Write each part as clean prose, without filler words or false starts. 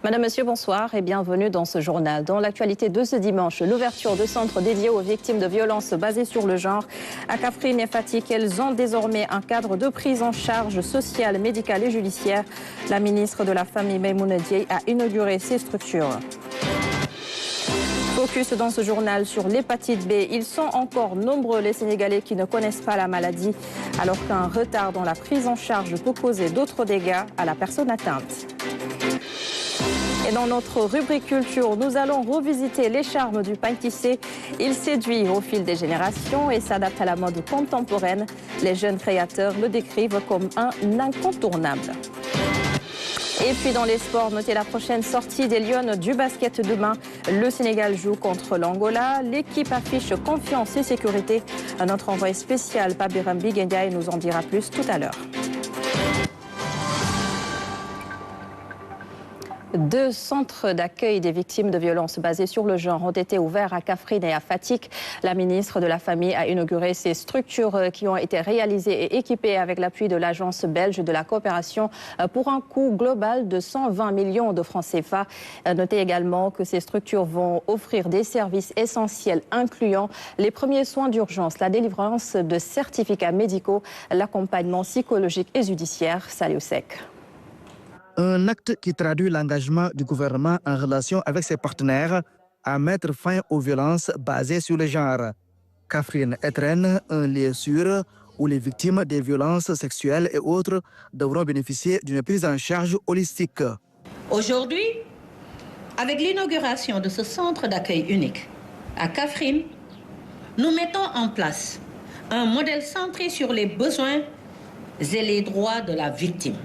Madame, Monsieur, bonsoir et bienvenue dans ce journal. Dans l'actualité de ce dimanche, l'ouverture de centres dédiés aux victimes de violences basées sur le genre. À Kaffrine et Fatick, elles ont désormais un cadre de prise en charge sociale, médicale et judiciaire. La ministre de la Famille, Maïmouna Dièye, a inauguré ces structures. Focus dans ce journal sur l'hépatite B. Ils sont encore nombreux les Sénégalais qui ne connaissent pas la maladie, alors qu'un retard dans la prise en charge peut causer d'autres dégâts à la personne atteinte. Et dans notre rubrique culture, nous allons revisiter les charmes du pain tissé. Il séduit au fil des générations et s'adapte à la mode contemporaine. Les jeunes créateurs le décrivent comme un incontournable. Et puis dans les sports, notez la prochaine sortie des Lions du basket demain. Le Sénégal joue contre l'Angola. L'équipe affiche confiance et sécurité. Notre envoyé spécial, Pabiram Bigendiaï, nous en dira plus tout à l'heure. 2 centres d'accueil des victimes de violences basées sur le genre ont été ouverts à Kaffrine et à Fatick. La ministre de la Famille a inauguré ces structures qui ont été réalisées et équipées avec l'appui de l'Agence belge de la coopération pour un coût global de 120 millions de francs CFA. Notez également que ces structures vont offrir des services essentiels incluant les premiers soins d'urgence, la délivrance de certificats médicaux, l'accompagnement psychologique et judiciaire. Saliou Seck. Un acte qui traduit l'engagement du gouvernement en relation avec ses partenaires à mettre fin aux violences basées sur le genre. Kaffrine Etren, un lieu sûr où les victimes des violences sexuelles et autres devront bénéficier d'une prise en charge holistique. Aujourd'hui, avec l'inauguration de ce centre d'accueil unique à Kaffrine, nous mettons en place un modèle centré sur les besoins et les droits de la victime.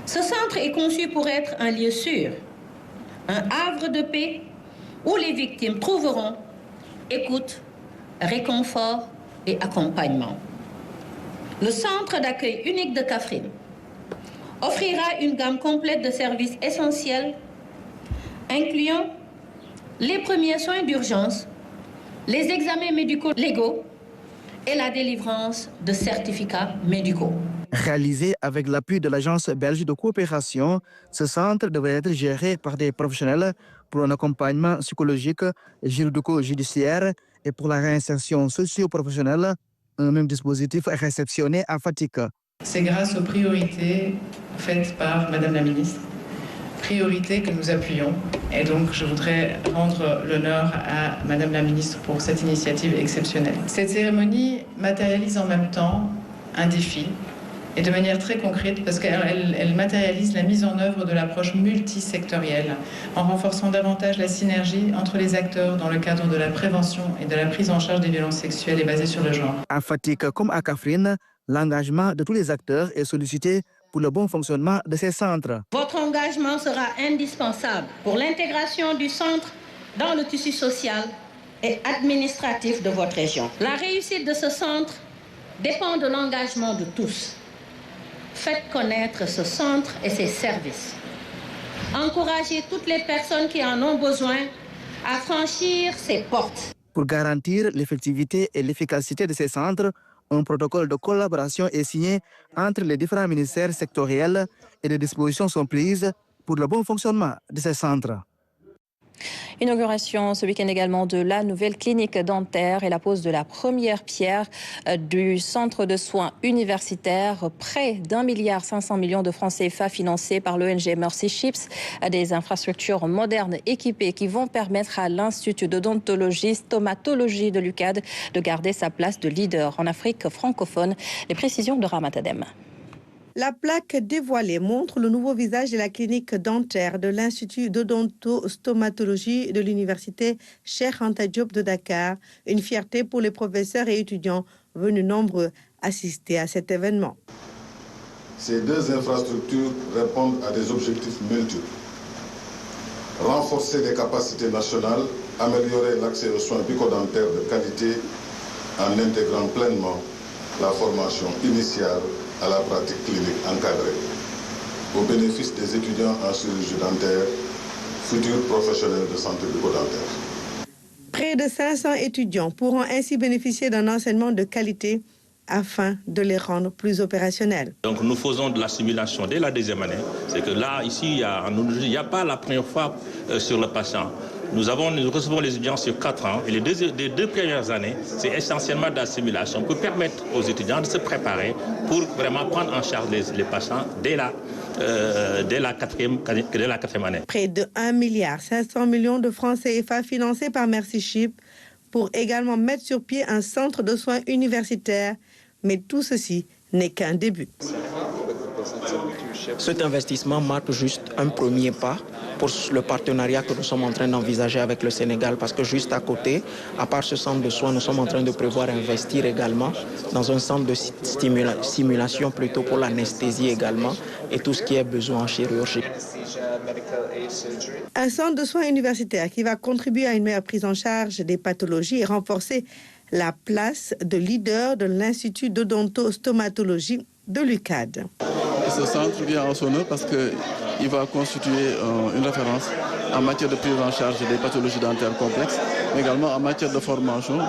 Ce centre est conçu pour être un lieu sûr, un havre de paix où les victimes trouveront écoute, réconfort et accompagnement. Le centre d'accueil unique de Kaffrine offrira une gamme complète de services essentiels, incluant les premiers soins d'urgence, les examens médicaux légaux et la délivrance de certificats médicaux. Réalisé avec l'appui de l'Agence belge de coopération, ce centre devrait être géré par des professionnels pour un accompagnement psychologique, juridico-judiciaire et pour la réinsertion socio-professionnelle. Un même dispositif est réceptionné à Fatick. C'est grâce aux priorités faites par Madame la Ministre, priorités que nous appuyons. Et donc, je voudrais rendre l'honneur à Madame la Ministre pour cette initiative exceptionnelle. Cette cérémonie matérialise en même temps un défi, et de manière très concrète parce qu'elle matérialise la mise en œuvre de l'approche multisectorielle en renforçant davantage la synergie entre les acteurs dans le cadre de la prévention et de la prise en charge des violences sexuelles et basées sur le genre. À Fatick comme à Kaffrine, l'engagement de tous les acteurs est sollicité pour le bon fonctionnement de ces centres. Votre engagement sera indispensable pour l'intégration du centre dans le tissu social et administratif de votre région. La réussite de ce centre dépend de l'engagement de tous. Faites connaître ce centre et ses services. Encouragez toutes les personnes qui en ont besoin à franchir ses portes. Pour garantir l'effectivité et l'efficacité de ces centres, un protocole de collaboration est signé entre les différents ministères sectoriels et des dispositions sont prises pour le bon fonctionnement de ces centres. Inauguration ce week-end également de la nouvelle clinique dentaire et la pose de la première pierre du centre de soins universitaire. Près d'1,5 milliard de francs CFA financés par l'ONG Mercy Ships. Des infrastructures modernes équipées qui vont permettre à l'Institut d'odontologie stomatologie de l'UCAD de garder sa place de leader en Afrique francophone. Les précisions de Ramatadem. La plaque dévoilée montre le nouveau visage de la clinique dentaire de l'Institut d'odontostomatologie de l'université Cheikh Anta Diop de Dakar. Une fierté pour les professeurs et étudiants venus nombreux assister à cet événement. Ces 2 infrastructures répondent à des objectifs multiples. Renforcer les capacités nationales, améliorer l'accès aux soins bucco-dentaires de qualité en intégrant pleinement la formation initiale à la pratique clinique encadrée, au bénéfice des étudiants en chirurgie dentaire, futurs professionnels de santé bucco-dentaire. Près de 500 étudiants pourront ainsi bénéficier d'un enseignement de qualité afin de les rendre plus opérationnels. Donc nous faisons de la simulation dès la deuxième année. C'est que là, ici, il n'y a pas la première fois sur le patient. Nous recevons les étudiants sur 4 ans et les deux premières années, c'est essentiellement de la simulation pour permettre aux étudiants de se préparer pour vraiment prendre en charge les patients dès la quatrième année. Près de 1,5 milliard de francs CFA financés par Merci Chip pour également mettre sur pied un centre de soins universitaire. Mais tout ceci n'est qu'un début. Cet investissement marque juste un premier pas pour le partenariat que nous sommes en train d'envisager avec le Sénégal, parce que juste à côté, à part ce centre de soins, nous sommes en train de prévoir investir également dans un centre de simulation plutôt pour l'anesthésie également et tout ce qui est besoin en chirurgie. Un centre de soins universitaire qui va contribuer à une meilleure prise en charge des pathologies et renforcer la place de leader de l'Institut d'odontostomatologie de l'UCAD. Ce centre vient en son honneur parce qu'il va constituer une référence en matière de prise en charge des pathologies dentaires complexes, mais également en matière de formation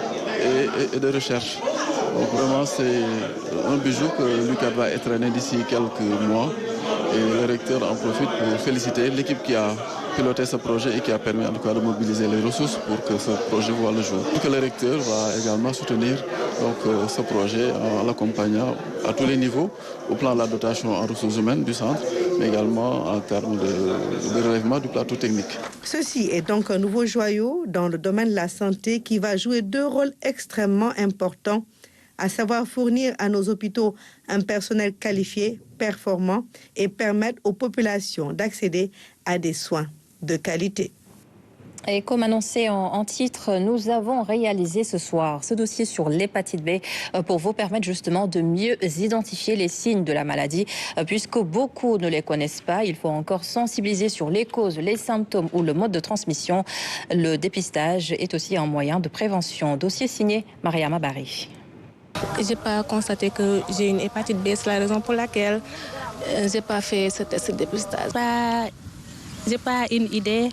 et de recherche. Donc vraiment, c'est un bijou que l'UCAD va étraîner d'ici quelques mois. Et le recteur en profite pour féliciter l'équipe qui a piloté ce projet et qui a permis en tout cas de mobiliser les ressources pour que ce projet voie le jour. Donc, le recteur va également soutenir ce projet en l'accompagnant à tous les niveaux, au plan de la dotation en ressources humaines du centre, mais également en termes de relèvement du plateau technique. Ceci est donc un nouveau joyau dans le domaine de la santé qui va jouer 2 rôles extrêmement importants, à savoir fournir à nos hôpitaux un personnel qualifié, performant et permettre aux populations d'accéder à des soins de qualité. Et comme annoncé en titre, nous avons réalisé ce soir ce dossier sur l'hépatite B pour vous permettre justement de mieux identifier les signes de la maladie. Puisque beaucoup ne les connaissent pas, il faut encore sensibiliser sur les causes, les symptômes ou le mode de transmission. Le dépistage est aussi un moyen de prévention. Dossier signé Mariama Bari. Je n'ai pas constaté que j'ai une hépatite B, c'est la raison pour laquelle je n'ai pas fait ce test de dépistage. Je n'ai pas une idée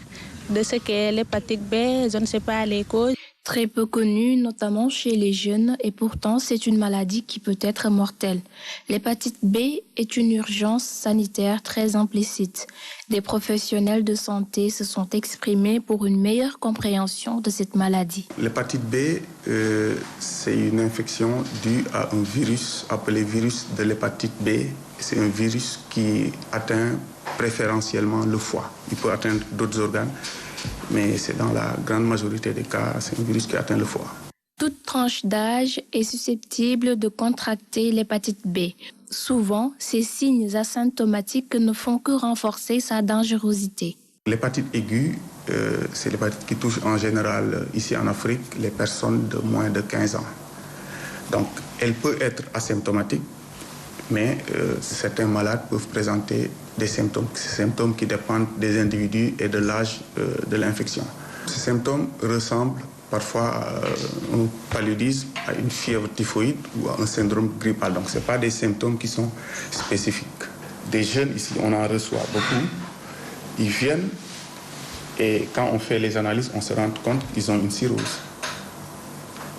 de ce qu'est l'hépatite B, je ne sais pas les causes. Très peu connue, notamment chez les jeunes, et pourtant c'est une maladie qui peut être mortelle. L'hépatite B est une urgence sanitaire très implicite. Des professionnels de santé se sont exprimés pour une meilleure compréhension de cette maladie. L'hépatite B, c'est une infection due à un virus appelé virus de l'hépatite B. C'est un virus qui atteint préférentiellement le foie. Il peut atteindre d'autres organes, mais c'est dans la grande majorité des cas, c'est un virus qui atteint le foie. Toute tranche d'âge est susceptible de contracter l'hépatite B. Souvent, ces signes asymptomatiques ne font que renforcer sa dangerosité. L'hépatite aiguë, c'est l'hépatite qui touche en général, ici en Afrique, les personnes de moins de 15 ans. Donc, elle peut être asymptomatique, mais certains malades peuvent présenter des symptômes qui dépendent des individus et de l'âge de l'infection. Ces symptômes ressemblent parfois à un paludisme, à une fièvre typhoïde ou à un syndrome grippal. Donc ce ne sont pas des symptômes qui sont spécifiques. Des jeunes ici, on en reçoit beaucoup, ils viennent et quand on fait les analyses, on se rend compte qu'ils ont une cirrhose.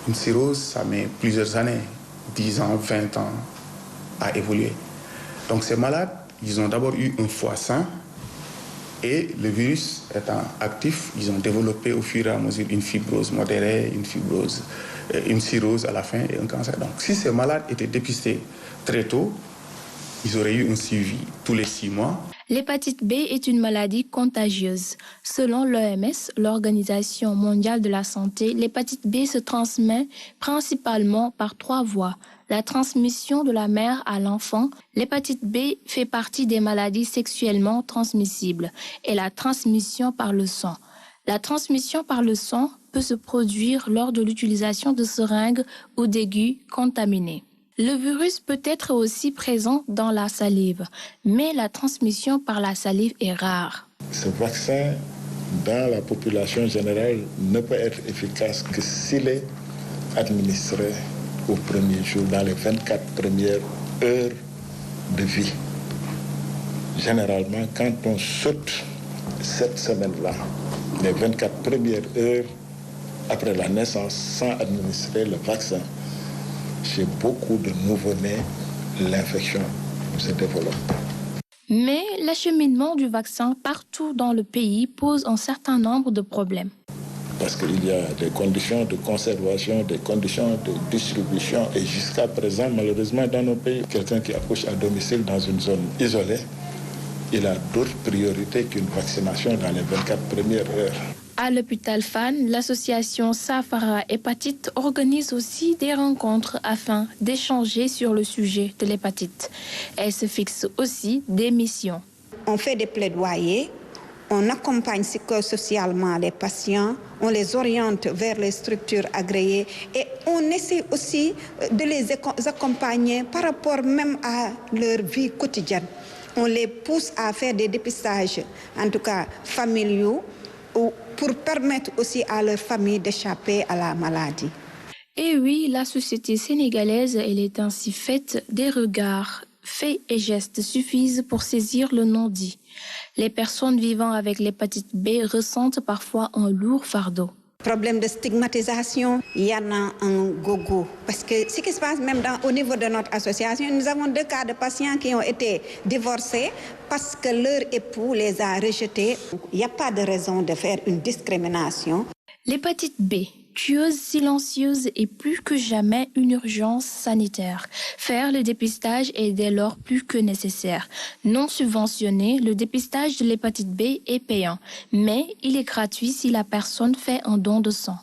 Une cirrhose, ça met plusieurs années, 10 ans, 20 ans à évoluer. Donc ces malades, ils ont d'abord eu un foie sain et le virus étant actif, ils ont développé au fur et à mesure une fibrose modérée, une cirrhose à la fin et un cancer. Donc si ces malades étaient dépistés très tôt, ils auraient eu un suivi tous les 6 mois. L'hépatite B est une maladie contagieuse. Selon l'OMS, l'Organisation mondiale de la santé, l'hépatite B se transmet principalement par 3 voies. La transmission de la mère à l'enfant, l'hépatite B fait partie des maladies sexuellement transmissibles et la transmission par le sang. La transmission par le sang peut se produire lors de l'utilisation de seringues ou d'aigus contaminés. Le virus peut être aussi présent dans la salive, mais la transmission par la salive est rare. Ce vaccin, dans la population générale, ne peut être efficace que s'il est administré au premier jour, dans les 24 premières heures de vie. Généralement, quand on saute cette semaine-là, les 24 premières heures après la naissance, sans administrer le vaccin, chez beaucoup de nouveau-nés, l'infection se développe. Mais l'acheminement du vaccin partout dans le pays pose un certain nombre de problèmes. Parce qu'il y a des conditions de conservation, des conditions de distribution. Et jusqu'à présent, malheureusement, dans nos pays, quelqu'un qui accouche à domicile dans une zone isolée, il a d'autres priorités qu'une vaccination dans les 24 premières heures. À l'hôpital Fann, l'association Safara Hépatite organise aussi des rencontres afin d'échanger sur le sujet de l'hépatite. Elle se fixe aussi des missions. On fait des plaidoyers, on accompagne psychosocialement les patients, on les oriente vers les structures agréées et on essaie aussi de les accompagner par rapport même à leur vie quotidienne. On les pousse à faire des dépistages, en tout cas familiaux, pour permettre aussi à leur famille d'échapper à la maladie. Et oui, la société sénégalaise, elle est ainsi faite des regards. Faits et gestes suffisent pour saisir le non-dit. Les personnes vivant avec l'hépatite B ressentent parfois un lourd fardeau. Problème de stigmatisation, il y en a un gogo. Parce que ce qui se passe même au niveau de notre association, nous avons 2 cas de patients qui ont été divorcés parce que leur époux les a rejetés. Il n'y a pas de raison de faire une discrimination. L'hépatite B, tueuse silencieuse, est plus que jamais une urgence sanitaire. Faire le dépistage est dès lors plus que nécessaire. Non subventionné, le dépistage de l'hépatite B est payant, mais il est gratuit si la personne fait un don de sang.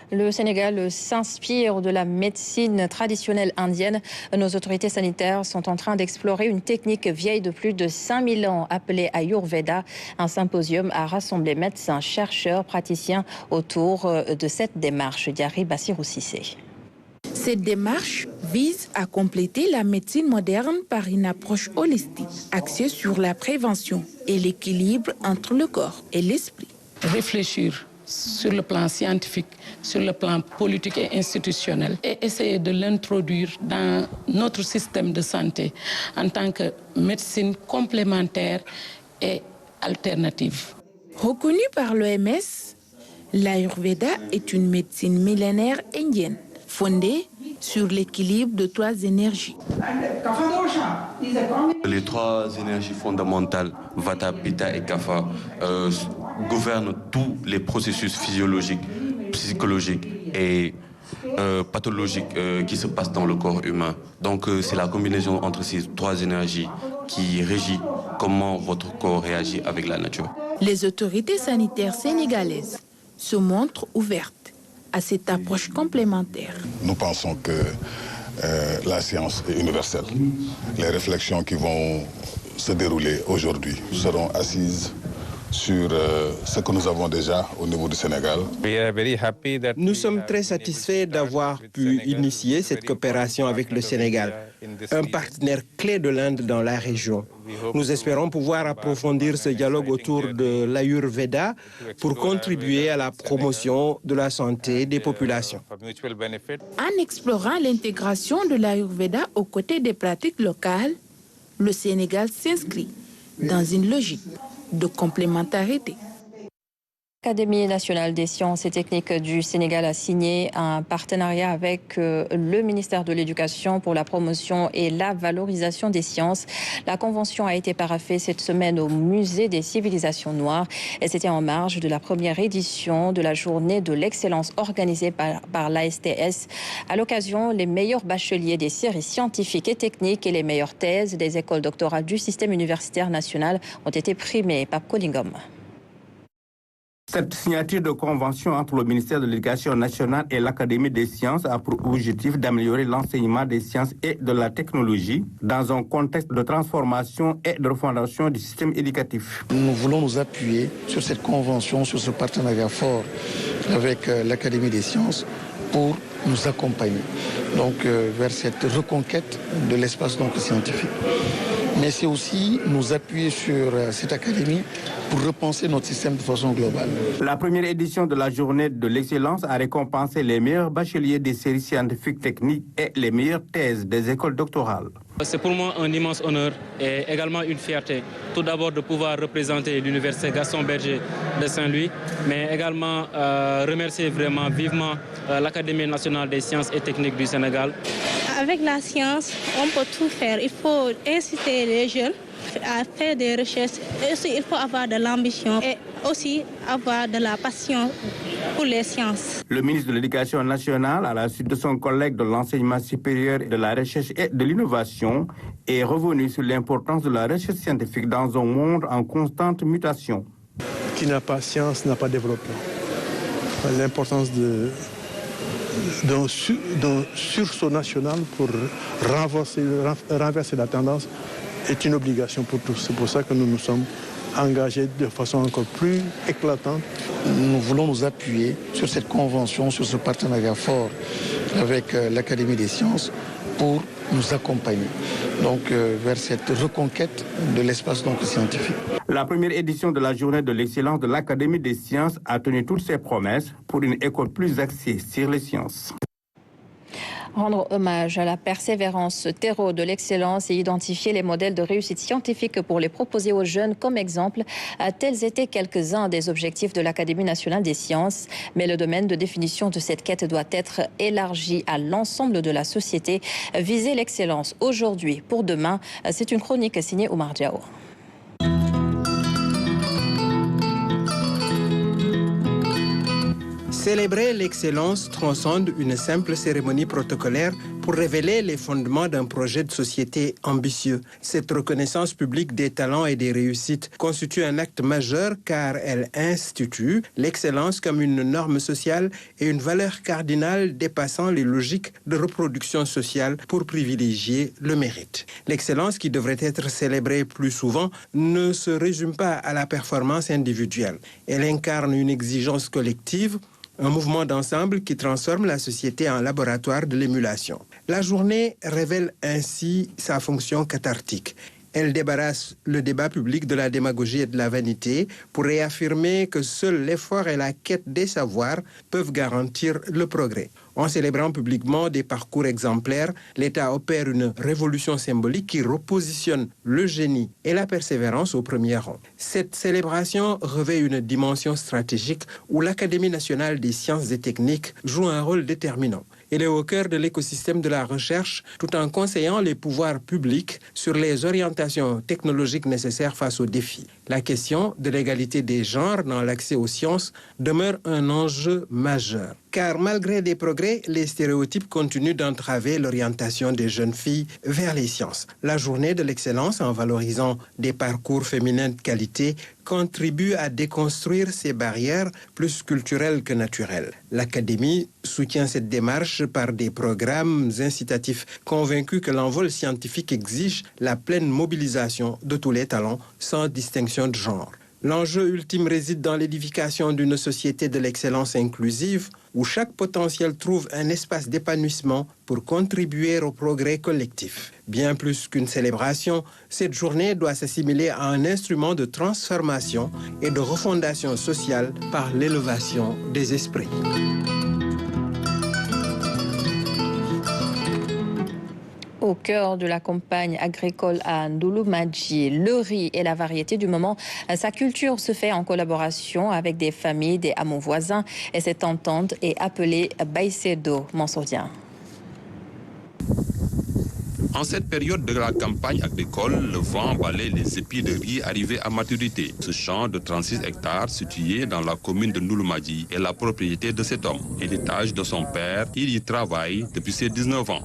Le Sénégal s'inspire de la médecine traditionnelle indienne. Nos autorités sanitaires sont en train d'explorer une technique vieille de plus de 5000 ans appelée Ayurveda. Un symposium a rassemblé médecins, chercheurs, praticiens autour de cette démarche. Diary Bassirou Cissé. Cette démarche vise à compléter la médecine moderne par une approche holistique, axée sur la prévention et l'équilibre entre le corps et l'esprit. Réfléchir sur le plan scientifique, sur le plan politique et institutionnel, et essayer de l'introduire dans notre système de santé en tant que médecine complémentaire et alternative. Reconnue par l'OMS, l'Ayurveda est une médecine millénaire indienne, fondée sur l'équilibre de 3 énergies. Les 3 énergies fondamentales, Vata, Pitta et Kapha, gouvernent tous les processus physiologiques, psychologiques et pathologiques qui se passent dans le corps humain. Donc c'est la combinaison entre ces 3 énergies qui régit comment votre corps réagit avec la nature. Les autorités sanitaires sénégalaises se montrent ouvertes à cette approche complémentaire. Nous pensons que la science est universelle. Les réflexions qui vont se dérouler aujourd'hui seront assises sur ce que nous avons déjà au niveau du Sénégal. Nous sommes très satisfaits d'avoir pu initier cette coopération avec le Sénégal, un partenaire clé de l'Inde dans la région. Nous espérons pouvoir approfondir ce dialogue autour de l'Ayurveda pour contribuer à la promotion de la santé des populations. En explorant l'intégration de l'Ayurveda aux côtés des pratiques locales, le Sénégal s'inscrit dans une logique de complémentarité. L'Académie nationale des sciences et techniques du Sénégal a signé un partenariat avec le ministère de l'Éducation pour la promotion et la valorisation des sciences. La convention a été paraphée cette semaine au Musée des civilisations noires et c'était en marge de la première édition de la journée de l'excellence organisée par l'ASTS. À l'occasion, les meilleurs bacheliers des séries scientifiques et techniques et les meilleures thèses des écoles doctorales du système universitaire national ont été primés. Pape Kolingom. Cette signature de convention entre le ministère de l'Éducation nationale et l'Académie des sciences a pour objectif d'améliorer l'enseignement des sciences et de la technologie dans un contexte de transformation et de refondation du système éducatif. Nous voulons nous appuyer sur cette convention, sur ce partenariat fort avec l'Académie des sciences pour nous accompagner vers cette reconquête de l'espace scientifique. Mais c'est aussi nous appuyer sur cette académie pour repenser notre système de façon globale. La première édition de la journée de l'excellence a récompensé les meilleurs bacheliers des séries scientifiques techniques et les meilleures thèses des écoles doctorales. C'est pour moi un immense honneur et également une fierté. Tout d'abord de pouvoir représenter l'université Gaston Berger de Saint-Louis, mais également remercier vraiment vivement l'Académie nationale des sciences et techniques du Sénégal. Sénégal. Avec la science, on peut tout faire. Il faut inciter les jeunes à faire des recherches. Et aussi, il faut avoir de l'ambition et aussi avoir de la passion pour les sciences. Le ministre de l'Éducation nationale, à la suite de son collègue de l'enseignement supérieur, de la recherche et de l'innovation, est revenu sur l'importance de la recherche scientifique dans un monde en constante mutation. Qui n'a pas science n'a pas développement. L'importance d'un sursaut national pour renverser la tendance est une obligation pour tous. C'est pour ça que nous nous sommes engagés de façon encore plus éclatante. Nous voulons nous appuyer sur cette convention, sur ce partenariat fort avec l'Académie des sciences pour nous accompagner vers cette reconquête de l'espace scientifique. La première édition de la Journée de l'excellence de l'Académie des sciences a tenu toutes ses promesses pour une école plus axée sur les sciences. Rendre hommage à la persévérance, terreau de l'excellence et identifier les modèles de réussite scientifique pour les proposer aux jeunes comme exemple. Tels étaient quelques-uns des objectifs de l'Académie nationale des sciences. Mais le domaine de définition de cette quête doit être élargi à l'ensemble de la société. Viser l'excellence aujourd'hui pour demain, c'est une chronique signée Oumar Diao. Célébrer l'excellence transcende une simple cérémonie protocolaire pour révéler les fondements d'un projet de société ambitieux. Cette reconnaissance publique des talents et des réussites constitue un acte majeur car elle institue l'excellence comme une norme sociale et une valeur cardinale dépassant les logiques de reproduction sociale pour privilégier le mérite. L'excellence qui devrait être célébrée plus souvent ne se résume pas à la performance individuelle. Elle incarne une exigence collective, un mouvement d'ensemble qui transforme la société en laboratoire de l'émulation. La journée révèle ainsi sa fonction cathartique. Elle débarrasse le débat public de la démagogie et de la vanité pour réaffirmer que seul l'effort et la quête des savoirs peuvent garantir le progrès. En célébrant publiquement des parcours exemplaires, l'État opère une révolution symbolique qui repositionne le génie et la persévérance au premier rang. Cette célébration revêt une dimension stratégique où l'Académie nationale des sciences et techniques joue un rôle déterminant. Elle est au cœur de l'écosystème de la recherche tout en conseillant les pouvoirs publics sur les orientations technologiques nécessaires face aux défis. La question de l'égalité des genres dans l'accès aux sciences demeure un enjeu majeur. Car malgré des progrès, les stéréotypes continuent d'entraver l'orientation des jeunes filles vers les sciences. La journée de l'excellence, en valorisant des parcours féminins de qualité, contribue à déconstruire ces barrières plus culturelles que naturelles. L'Académie soutient cette démarche par des programmes incitatifs, convaincus que l'envol scientifique exige la pleine mobilisation de tous les talents, sans distinction de genre. L'enjeu ultime réside dans l'édification d'une société de l'excellence inclusive où chaque potentiel trouve un espace d'épanouissement pour contribuer au progrès collectif. Bien plus qu'une célébration, cette journée doit s'assimiler à un instrument de transformation et de refondation sociale par l'élévation des esprits. Au cœur de la campagne agricole à Ndouloumadji, le riz est la variété du moment. Sa culture se fait en collaboration avec des familles, des hameaux voisins et cette entente est appelée Baïsedo. Mansourdien. En cette période de la campagne agricole, le vent balaie les épis de riz arrivés à maturité. Ce champ de 36 hectares situé dans la commune de Ndouloumadji est la propriété de cet homme. Héritage de son père, il y travaille depuis ses 19 ans.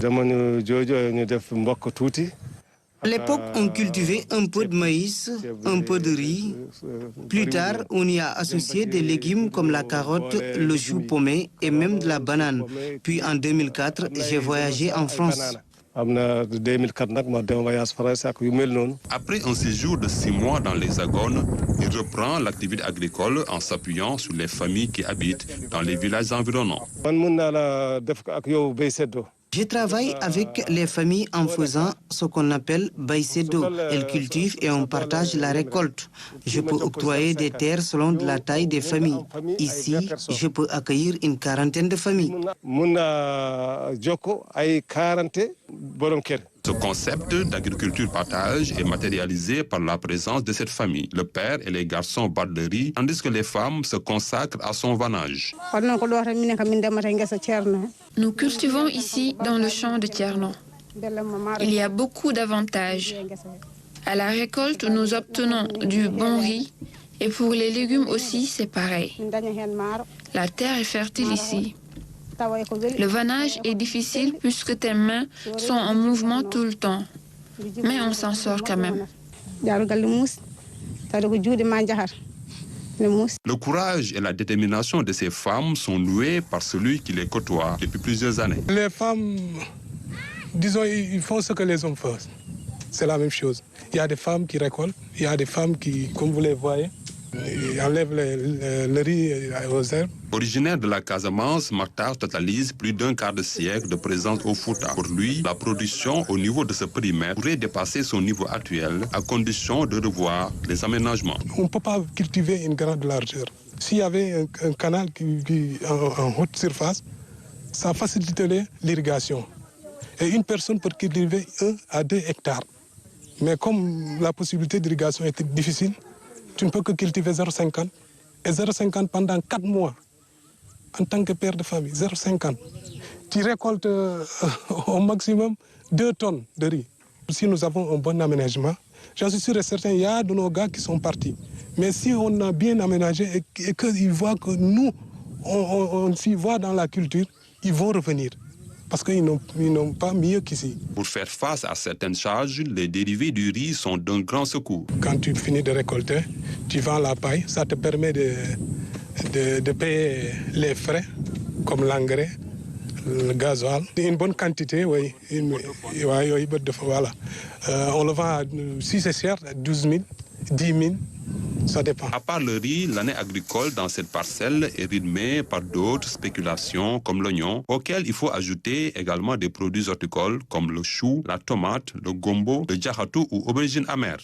À l'époque, on cultivait un peu de maïs, un peu de riz. Plus tard, on y a associé des légumes comme la carotte, le chou paumé et même de la banane. Puis en 2004, j'ai voyagé en France. Après un séjour de 6 mois dans l'Hexagone, il reprend l'activité agricole en s'appuyant sur les familles qui habitent dans les villages environnants. Je travaille avec les familles en faisant ce qu'on appelle Baïsedo. Elles cultivent et on partage la récolte. Je peux octroyer des terres selon la taille des familles. Ici, je peux accueillir une quarantaine de familles. Ce concept d'agriculture partage est matérialisé par la présence de cette famille. Le père et les garçons battent le riz, tandis que les femmes se consacrent à son vannage. Nous cultivons ici dans le champ de Tierno. Il y a beaucoup d'avantages. À la récolte, nous obtenons du bon riz et pour les légumes aussi, c'est pareil. La terre est fertile ici. Le vannage est difficile puisque tes mains sont en mouvement tout le temps. Mais on s'en sort quand même. Le courage et la détermination de ces femmes sont loués par celui qui les côtoie depuis plusieurs années. Les femmes, disons, ils font ce que les hommes font. C'est la même chose. Il y a des femmes qui récoltent, il y a des femmes qui, comme vous les voyez, enlèvent le riz aux herbes. Originaire de la Casamance, Makhtar totalise plus d'un quart de siècle de présence au Fouta. Pour lui, la production au niveau de ce périmètre pourrait dépasser son niveau actuel à condition de revoir les aménagements. On ne peut pas cultiver une grande largeur. S'il y avait un canal en haute surface, ça faciliterait l'irrigation. Et une personne peut cultiver 1 à 2 hectares. Mais comme la possibilité d'irrigation est difficile, tu ne peux que cultiver 0,50. Et 0,50 pendant 4 mois. En tant que père de famille, 0,50. Tu récoltes au maximum 2 tonnes de riz. Si nous avons un bon aménagement, j'en suis sûr et certain, il y a de nos gars qui sont partis. Mais si on a bien aménagé et qu'ils voient que nous, on s'y voit dans la culture, ils vont revenir. Parce qu'ils n'ont pas mieux qu'ici. Pour faire face à certaines charges, les dérivés du riz sont d'un grand secours. Quand tu finis de récolter, tu vends la paille. Ça te permet de payer les frais, comme l'engrais, le gasoil. Une bonne quantité, oui. Voilà. On le vend, si c'est cher, à 12 000, 10 000. Ça dépend. À part le riz, l'année agricole dans cette parcelle est rythmée par d'autres spéculations comme l'oignon, auxquelles il faut ajouter également des produits horticoles comme le chou, la tomate, le gombo, le djahatou ou aubergine amère.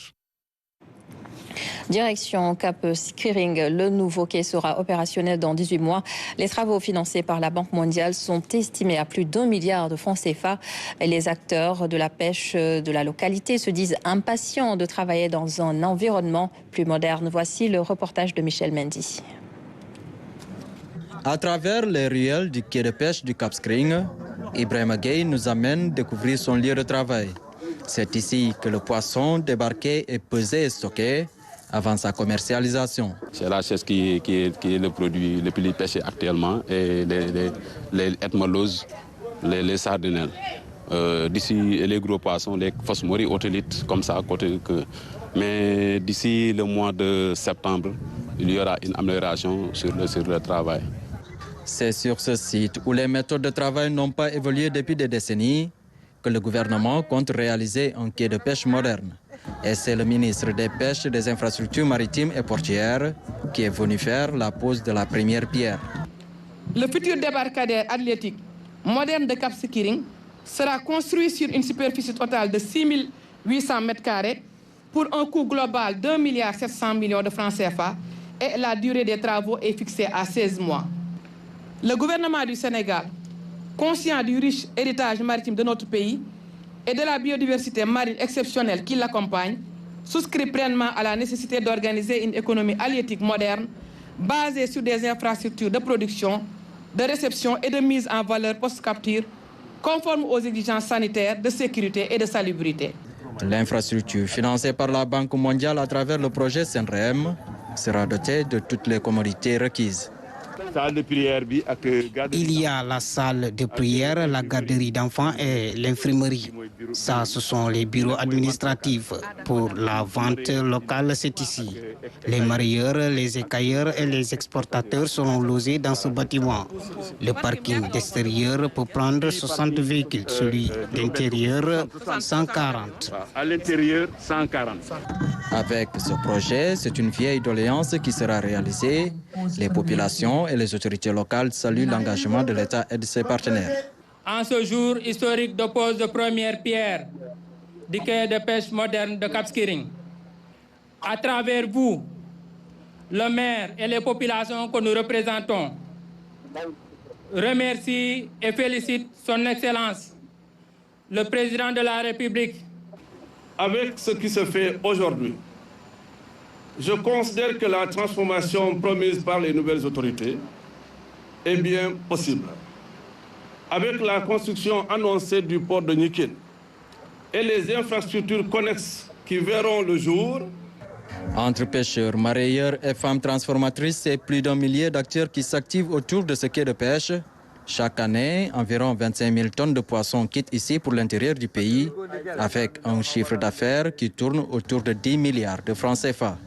Direction Cap Skirring, le nouveau quai sera opérationnel dans 18 mois. Les travaux financés par la Banque mondiale sont estimés à plus d'1 milliard de francs CFA. Les acteurs de la pêche de la localité se disent impatients de travailler dans un environnement plus moderne. Voici le reportage de Michel Mendy. À travers les ruelles du quai de pêche du Cap Skirring, Ibrahima Gueye nous amène découvrir son lieu de travail. C'est ici que le poisson débarqué est pesé et stocké avant sa commercialisation. C'est la chaise qui est le produit le plus pêché actuellement, et les ethmoloses, les sardinelles. D'ici, les gros poissons, les phosmories, otolithes, comme ça, côté que. Mais d'ici le mois de septembre, il y aura une amélioration sur le travail. C'est sur ce site où les méthodes de travail n'ont pas évolué depuis des décennies que le gouvernement compte réaliser un quai de pêche moderne. Et c'est le ministre des Pêches, des Infrastructures maritimes et portuaires qui est venu faire la pose de la première pierre. Le futur débarcadère athlétique moderne de Cap Skirring sera construit sur une superficie totale de 6 800 m² pour un coût global d'1,7 milliard de francs CFA, et la durée des travaux est fixée à 16 mois. Le gouvernement du Sénégal, conscient du riche héritage maritime de notre pays et de la biodiversité marine exceptionnelle qui l'accompagne, souscrit pleinement à la nécessité d'organiser une économie halieutique moderne basée sur des infrastructures de production, de réception et de mise en valeur post-capture conformes aux exigences sanitaires, de sécurité et de salubrité. L'infrastructure financée par la Banque mondiale à travers le projet SENREM sera dotée de toutes les commodités requises. Il y a la salle de prière, la garderie d'enfants et l'infirmerie. Ça, ce sont les bureaux administratifs. Pour la vente locale, c'est ici. Les marieurs, les écailleurs et les exportateurs seront logés dans ce bâtiment. Le parking d'extérieur peut prendre 60 véhicules, celui d'intérieur 140. À l'intérieur, 140. Avec ce projet, c'est une vieille doléance qui sera réalisée. Les populations et les autorités locales saluent l'engagement de l'État et de ses partenaires. En ce jour historique de pose de première pierre du quai de pêche moderne de Cap Skirring, à travers vous, le maire et les populations que nous représentons, remercie et félicite son Excellence, le président de la République. Avec ce qui se fait aujourd'hui, je considère que la transformation promise par les nouvelles autorités est bien possible. Avec la construction annoncée du port de Nikin et les infrastructures connexes qui verront le jour. Entre pêcheurs, marailleurs et femmes transformatrices, c'est plus d'1 millier d'acteurs qui s'activent autour de ce quai de pêche. Chaque année, environ 25 000 tonnes de poissons quittent ici pour l'intérieur du pays, avec un chiffre d'affaires qui tourne autour de 10 milliards de francs CFA.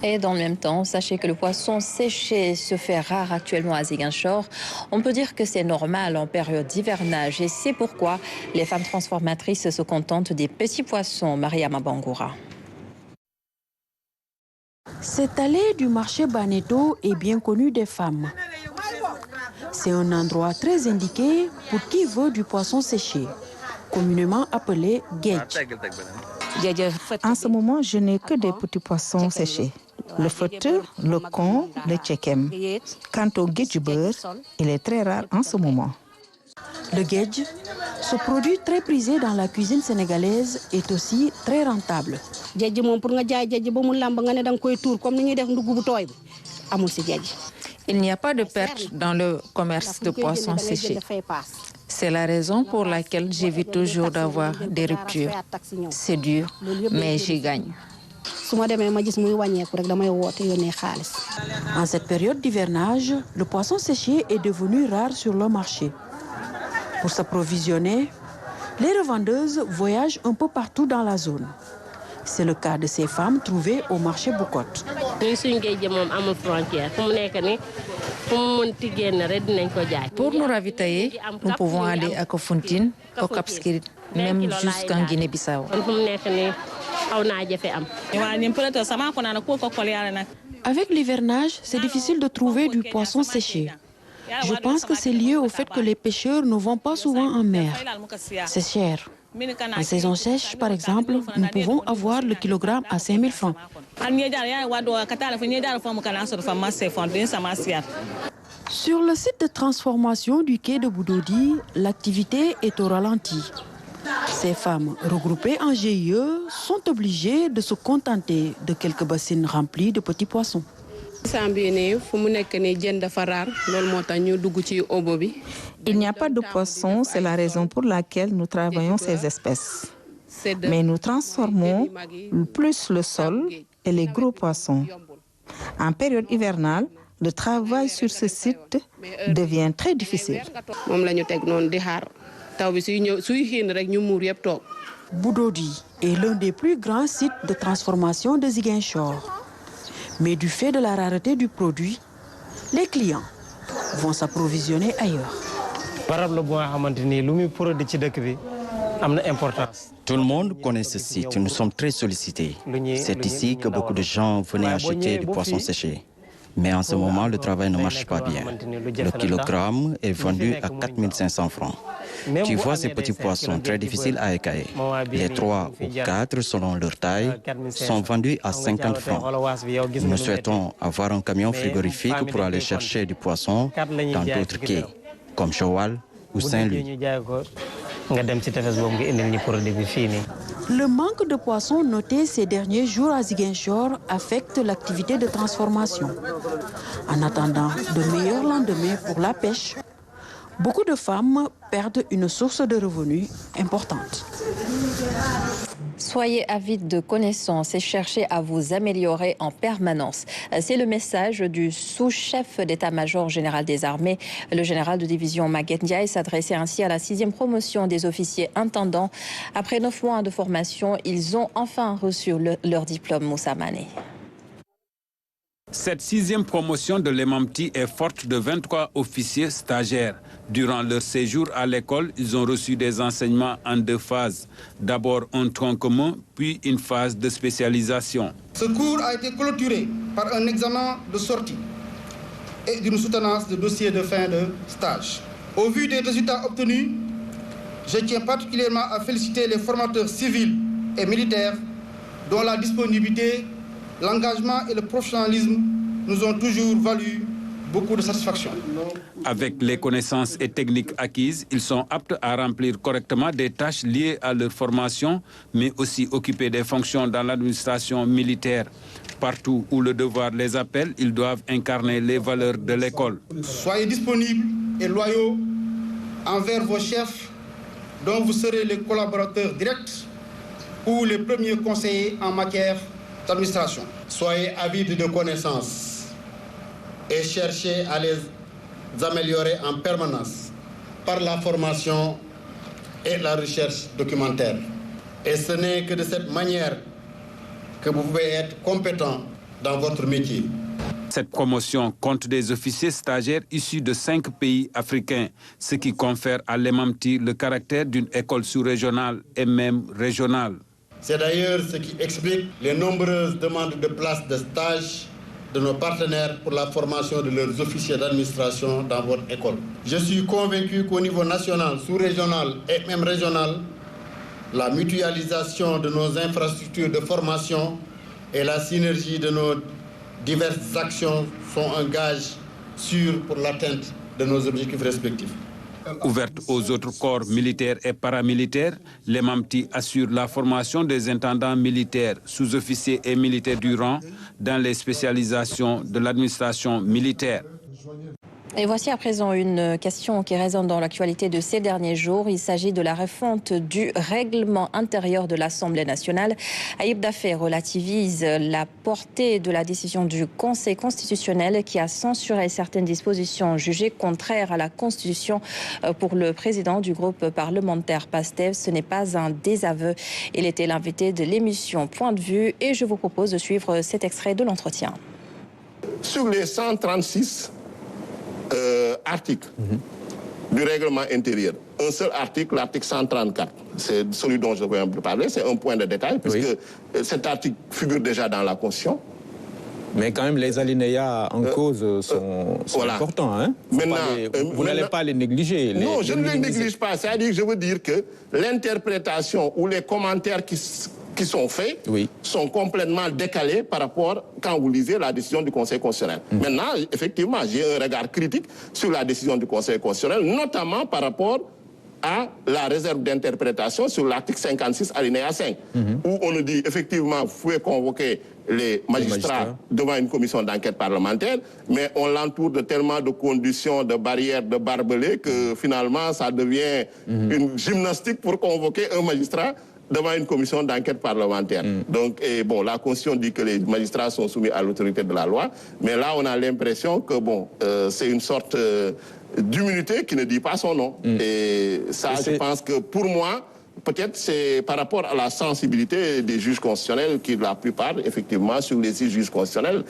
Et dans le même temps, sachez que le poisson séché se fait rare actuellement à Ziguinchor. On peut dire que c'est normal en période d'hivernage et c'est pourquoi les femmes transformatrices se contentent des petits poissons. Mariama Bangoura. Cette allée du marché Baneto est bien connue des femmes. C'est un endroit très indiqué pour qui veut du poisson séché, communément appelé gedj. En ce moment, je n'ai que des petits poissons séchés. Le feutre, le con, le tchekem. Quant au gedj beurre, il est très rare en ce moment. Le gedj, ce produit très prisé dans la cuisine sénégalaise, est aussi très rentable. Il n'y a pas de perte dans le commerce de poissons séchés. C'est la raison pour laquelle j'évite toujours d'avoir des ruptures. C'est dur, mais j'y gagne. En cette période d'hivernage, le poisson séché est devenu rare sur le marché. Pour s'approvisionner, les revendeuses voyagent un peu partout dans la zone. C'est le cas de ces femmes trouvées au marché Bukot. Pour nous ravitailler, nous pouvons aller à Kafountine, au Cap Skirring, même jusqu'en Guinée-Bissau. Avec l'hivernage, c'est difficile de trouver du poisson séché. Je pense que c'est lié au fait que les pêcheurs ne vont pas souvent en mer. C'est cher. En saison sèche, par exemple, nous pouvons avoir le kilogramme à 5 000 francs. Sur le site de transformation du quai de Boudodi, l'activité est au ralenti. Ces femmes regroupées en GIE sont obligées de se contenter de quelques bassines remplies de petits poissons. Il n'y a pas de poissons, c'est la raison pour laquelle nous travaillons ces espèces. Mais nous transformons plus le sol et les gros poissons. En période hivernale, le travail sur ce site devient très difficile. Boudodi est l'un des plus grands sites de transformation de Ziguinchor. Mais du fait de la rareté du produit, les clients vont s'approvisionner ailleurs. Tout le monde connaît ce site, nous sommes très sollicités. C'est ici que beaucoup de gens venaient acheter du poisson séché. Mais en ce moment, le travail ne marche pas bien. Le kilogramme est vendu à 4 500 francs. Tu vois ces petits poissons très difficiles à écailler. Les 3 ou 4, selon leur taille, sont vendus à 50 francs. Nous souhaitons avoir un camion frigorifique pour aller chercher du poisson dans d'autres quais, comme Chowal ou Saint-Louis. Le manque de poissons noté ces derniers jours à Ziguinchor affecte l'activité de transformation. En attendant de meilleurs lendemains pour la pêche, beaucoup de femmes perdent une source de revenus importante. Soyez avides de connaissances et cherchez à vous améliorer en permanence. C'est le message du sous-chef d'état-major général des armées. Le général de division Maguette Ndiaye s'adressait ainsi à la 6e promotion des officiers intendants. Après 9 mois de formation, ils ont enfin reçu leur diplôme, Moussa Mané. Cette 6e promotion de l'EMAMTI est forte de 23 officiers stagiaires. Durant leur séjour à l'école, ils ont reçu des enseignements en 2 phases. D'abord un tronc commun, puis une phase de spécialisation. Ce cours a été clôturé par un examen de sortie et d'une soutenance de dossier de fin de stage. Au vu des résultats obtenus, je tiens particulièrement à féliciter les formateurs civils et militaires dont la disponibilité, l'engagement et le professionnalisme nous ont toujours valu beaucoup de satisfaction. Avec les connaissances et techniques acquises, ils sont aptes à remplir correctement des tâches liées à leur formation, mais aussi occuper des fonctions dans l'administration militaire. Partout où le devoir les appelle, ils doivent incarner les valeurs de l'école. Soyez disponibles et loyaux envers vos chefs, dont vous serez les collaborateurs directs ou les premiers conseillers en matière d'administration. Soyez avides de connaissances et cherchez à les améliorer en permanence par la formation et la recherche documentaire. Et ce n'est que de cette manière que vous pouvez être compétent dans votre métier. Cette promotion compte des officiers stagiaires issus de 5 pays africains, ce qui confère à l'EMAMTI le caractère d'une école sous-régionale et même régionale. C'est d'ailleurs ce qui explique les nombreuses demandes de places de stage de nos partenaires pour la formation de leurs officiers d'administration dans votre école. Je suis convaincu qu'au niveau national, sous-régional et même régional, la mutualisation de nos infrastructures de formation et la synergie de nos diverses actions sont un gage sûr pour l'atteinte de nos objectifs respectifs. Ouverte aux autres corps militaires et paramilitaires, l'EMAMTI assure la formation des intendants militaires, sous-officiers et militaires du rang dans les spécialisations de l'administration militaire. Et voici à présent une question qui résonne dans l'actualité de ces derniers jours. Il s'agit de la refonte du règlement intérieur de l'Assemblée nationale. Ayib Daffé relativise la portée de la décision du Conseil constitutionnel qui a censuré certaines dispositions jugées contraires à la Constitution. Pour le président du groupe parlementaire PASTEF, ce n'est pas un désaveu. Il était l'invité de l'émission Point de vue et je vous propose de suivre cet extrait de l'entretien. Sur les 136 article du règlement intérieur. Un seul article, l'article 134. C'est celui dont je vais un peu parler. C'est un point de détail, puisque cet article figure déjà dans la Constitution. Mais quand même, les alinéas en cause sont importants. Hein? Maintenant, vous n'allez pas les négliger. Non, je ne les néglige pas. C'est-à-dire que je veux dire que l'interprétation ou les commentaires qui sont faits sont complètement décalés par rapport quand vous lisez la décision du Conseil constitutionnel. Maintenant, effectivement, j'ai un regard critique sur la décision du Conseil constitutionnel, notamment par rapport à la réserve d'interprétation sur l'article 56 alinéa 5, où on nous dit effectivement vous pouvez convoquer les magistrats devant une commission d'enquête parlementaire, mais on l'entoure de tellement de conditions, de barrières, de barbelés que finalement ça devient une gymnastique pour convoquer un magistrat devant une commission d'enquête parlementaire. Donc, bon, la Constitution dit que les magistrats sont soumis à l'autorité de la loi, mais là, on a l'impression que, bon, c'est une sorte d'immunité qui ne dit pas son nom. Et ça, je pense que, pour moi, peut-être c'est par rapport à la sensibilité des juges constitutionnels qui, la plupart, effectivement, sur les 6 juges constitutionnels,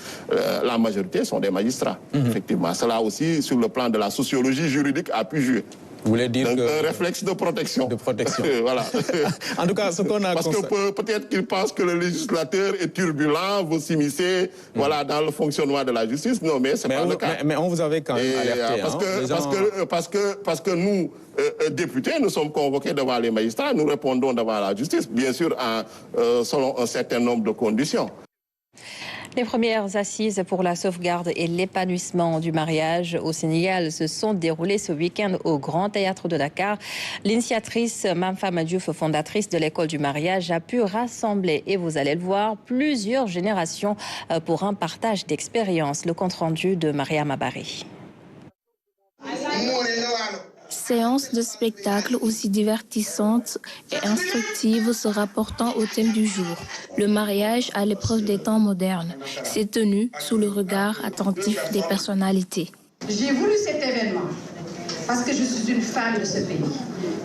la majorité sont des magistrats. Effectivement, cela aussi, sur le plan de la sociologie juridique, a pu jouer. Vous voulez dire donc, un réflexe de protection. Voilà. En tout cas, ce qu'on a... Parce que peut-être qu'ils pensent que le législateur est turbulent, veut s'immiscer voilà, dans le fonctionnement de la justice. Non, mais c'est pas le cas. Mais on vous avait quand même alerté. Parce que nous, députés, nous sommes convoqués devant les magistrats, nous répondons devant la justice, bien sûr, selon un certain nombre de conditions. Les premières assises pour la sauvegarde et l'épanouissement du mariage au Sénégal se sont déroulées ce week-end au Grand Théâtre de Dakar. L'initiatrice Mamfama Diouf, fondatrice de l'école du mariage, a pu rassembler, et vous allez le voir, plusieurs générations pour un partage d'expériences. Le compte-rendu de Mariam Abari. Séance de spectacle aussi divertissante et instructive se rapportant au thème du jour. Le mariage à l'épreuve des temps modernes s'est tenu sous le regard attentif des personnalités. J'ai voulu cet événement parce que je suis une femme de ce pays,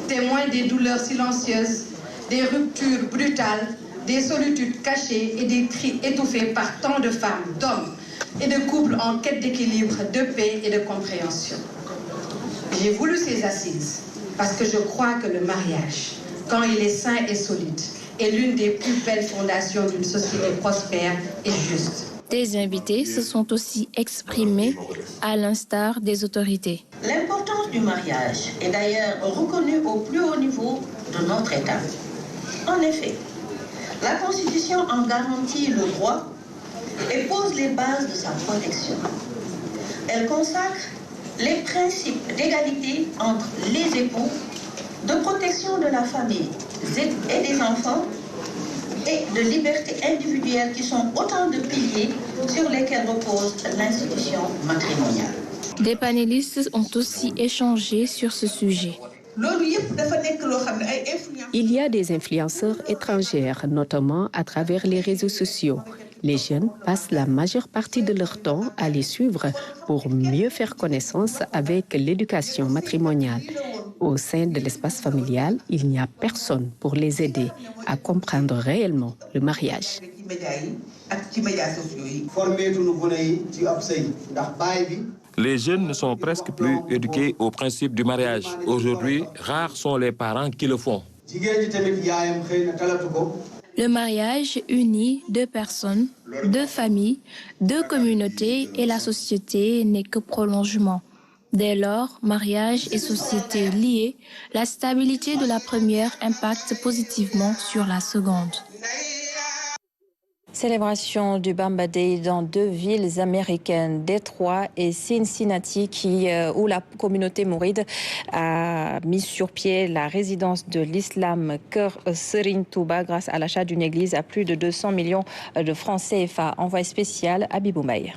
témoin des douleurs silencieuses, des ruptures brutales, des solitudes cachées et des cris étouffés par tant de femmes, d'hommes et de couples en quête d'équilibre, de paix et de compréhension. J'ai voulu ces assises parce que je crois que le mariage, quand il est sain et solide, est l'une des plus belles fondations d'une société prospère et juste. Des invités se sont aussi exprimés à l'instar des autorités. L'importance du mariage est d'ailleurs reconnue au plus haut niveau de notre État. En effet, la Constitution en garantit le droit et pose les bases de sa protection. Elle consacre les principes d'égalité entre les époux, de protection de la famille et des enfants et de liberté individuelle qui sont autant de piliers sur lesquels repose l'institution matrimoniale. Des panélistes ont aussi échangé sur ce sujet. Il y a des influenceurs étrangères, notamment à travers les réseaux sociaux. Les jeunes passent la majeure partie de leur temps à les suivre pour mieux faire connaissance avec l'éducation matrimoniale. Au sein de l'espace familial, il n'y a personne pour les aider à comprendre réellement le mariage. Les jeunes ne sont presque plus éduqués au principe du mariage. Aujourd'hui, rares sont les parents qui le font. Le mariage unit deux personnes, deux familles, deux communautés et la société n'est que prolongement. Dès lors, mariage et société liées, la stabilité de la première impacte positivement sur la seconde. Célébration du Bamba Day dans deux villes américaines, Détroit et Cincinnati, où la communauté mouride a mis sur pied la résidence de l'islam Kër Serigne Touba grâce à l'achat d'une église à plus de 200 millions de francs CFA. Envoyé spécial à Biboumaï.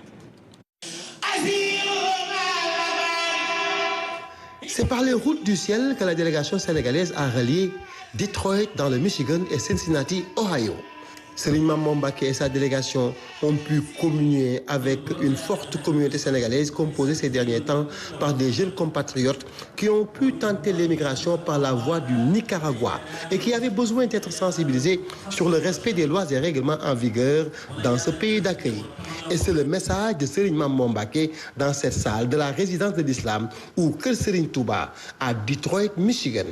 C'est par les routes du ciel que la délégation sénégalaise a relié Detroit dans le Michigan et Cincinnati, Ohio. Serigne Mamadou Mbacké et sa délégation ont pu communier avec une forte communauté sénégalaise composée ces derniers temps par des jeunes compatriotes qui ont pu tenter l'émigration par la voie du Nicaragua et qui avaient besoin d'être sensibilisés sur le respect des lois et règlements en vigueur dans ce pays d'accueil. Et c'est le message de Serigne Mamadou Mbacké dans cette salle de la résidence de l'islam ou Kër Serigne Touba à Detroit, Michigan.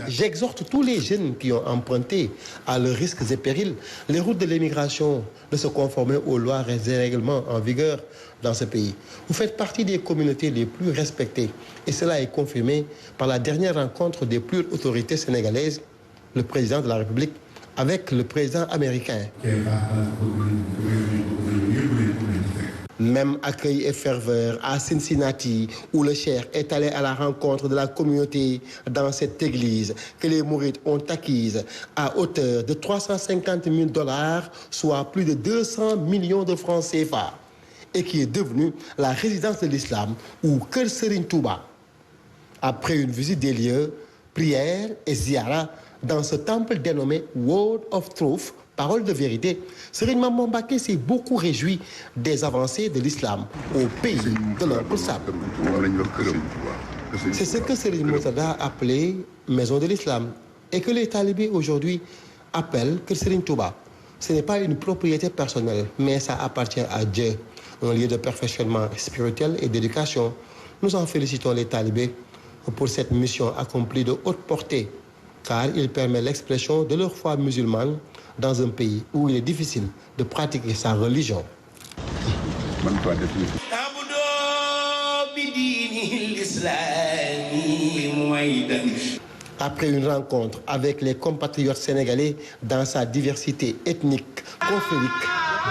J'exhorte tous les jeunes qui ont emprunté à leurs risques et périls les routes de l'émigration de se conformer aux lois et règlements en vigueur dans ce pays. Vous faites partie des communautés les plus respectées et cela est confirmé par la dernière rencontre des plus hautes autorités sénégalaises, le président de la République avec le président américain. Même accueil et ferveur à Cincinnati, où le cheikh est allé à la rencontre de la communauté dans cette église que les mourides ont acquise à hauteur de 350 000 $, soit plus de 200 millions de francs CFA, et qui est devenue la résidence de l'islam ou Kër Serigne Touba. Après une visite des lieux, prières et ziara dans ce temple dénommé Word of Truth, parole de vérité, Serigne Mamadou Mbacké s'est beaucoup réjoui des avancées de l'islam au pays de l'oncle Sam. C'est ce que Serigne Murtada a appelé maison de l'islam et que les talibés aujourd'hui appellent Kër Serigne Touba. Ce n'est pas une propriété personnelle, mais ça appartient à Dieu, un lieu de perfectionnement spirituel et d'éducation. Nous en félicitons les talibés pour cette mission accomplie de haute portée, car il permet l'expression de leur foi musulmane dans un pays où il est difficile de pratiquer sa religion. Après une rencontre avec les compatriotes sénégalais dans sa diversité ethnique, confrérique,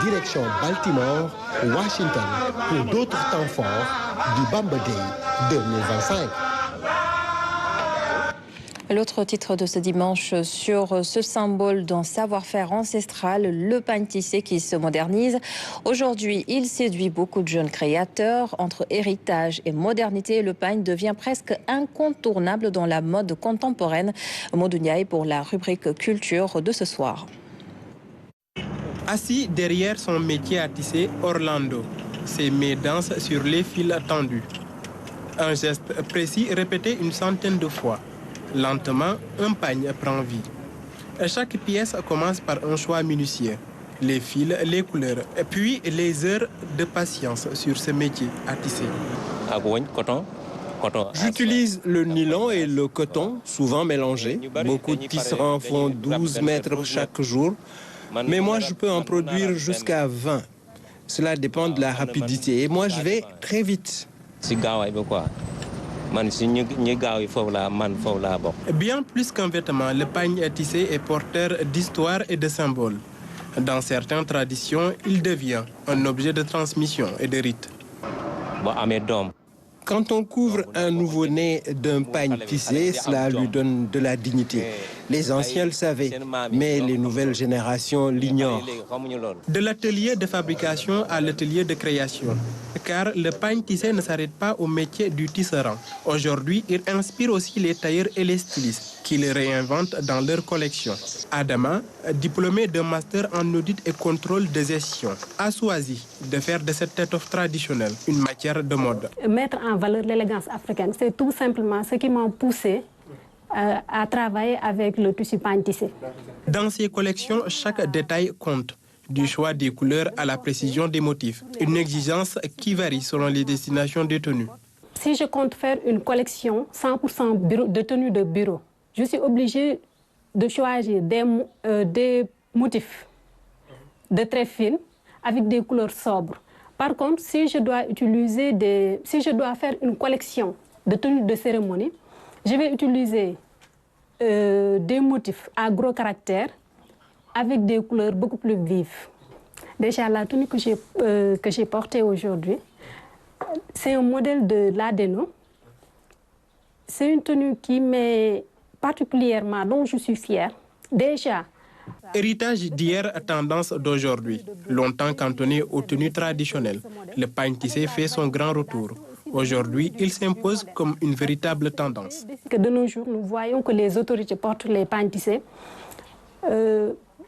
direction Baltimore, Washington, pour d'autres temps forts du Bamba Day 2025. L'autre titre de ce dimanche sur ce symbole d'un savoir-faire ancestral, le pagne tissé qui se modernise. Aujourd'hui, il séduit beaucoup de jeunes créateurs. Entre héritage et modernité, le pagne devient presque incontournable dans la mode contemporaine. Modou Ndiaye pour la rubrique culture de ce soir. Assis derrière son métier à tisser, Orlando. Ses mains dansent sur les fils tendus. Un geste précis répété une centaine de fois. Lentement, un pagne prend vie. Chaque pièce commence par un choix minutieux. Les fils, les couleurs, et puis les heures de patience sur ce métier à tisser. J'utilise le nylon et le coton, souvent mélangés. Beaucoup de tisserands font 12 mètres chaque jour, mais moi je peux en produire jusqu'à 20. Cela dépend de la rapidité et moi je vais très vite. Bien plus qu'un vêtement, le pagne tissé est porteur d'histoire et de symboles. Dans certaines traditions, il devient un objet de transmission et de rite. Quand on couvre un nouveau-né d'un pagne tissé, cela lui donne de la dignité. Les anciens le savaient, mais les nouvelles générations l'ignorent. De l'atelier de fabrication à l'atelier de création, car le pagne tissé ne s'arrête pas au métier du tisserand. Aujourd'hui, il inspire aussi les tailleurs et les stylistes, qui les réinventent dans leur collection. Adama, diplômé d'un master en audit et contrôle de gestion, a choisi de faire de cette étoffe traditionnelle une matière de mode. Mettre en valeur l'élégance africaine, c'est tout simplement ce qui m'a poussé à travailler avec le tissu pagne tissé. Dans ces collections, chaque détail compte, du choix des couleurs à la précision des motifs. Une exigence qui varie selon les destinations des tenues. Si je compte faire une collection 100% de tenues de bureau, je suis obligée de choisir des motifs de très fines avec des couleurs sobres. Par contre, si je dois faire une collection de tenues de cérémonie, je vais utiliser des motifs à gros caractère avec des couleurs beaucoup plus vives. Déjà, la tenue que j'ai portée aujourd'hui, c'est un modèle de l'Adeno. C'est une tenue qui m'est particulièrement, dont je suis fière. Déjà. Héritage d'hier, tendance d'aujourd'hui. Longtemps cantonné aux tenues traditionnelles, le pagne tissé fait son grand retour. Aujourd'hui, il s'impose comme une véritable tendance. De nos jours, nous voyons que les autorités portent les pagnes tissés.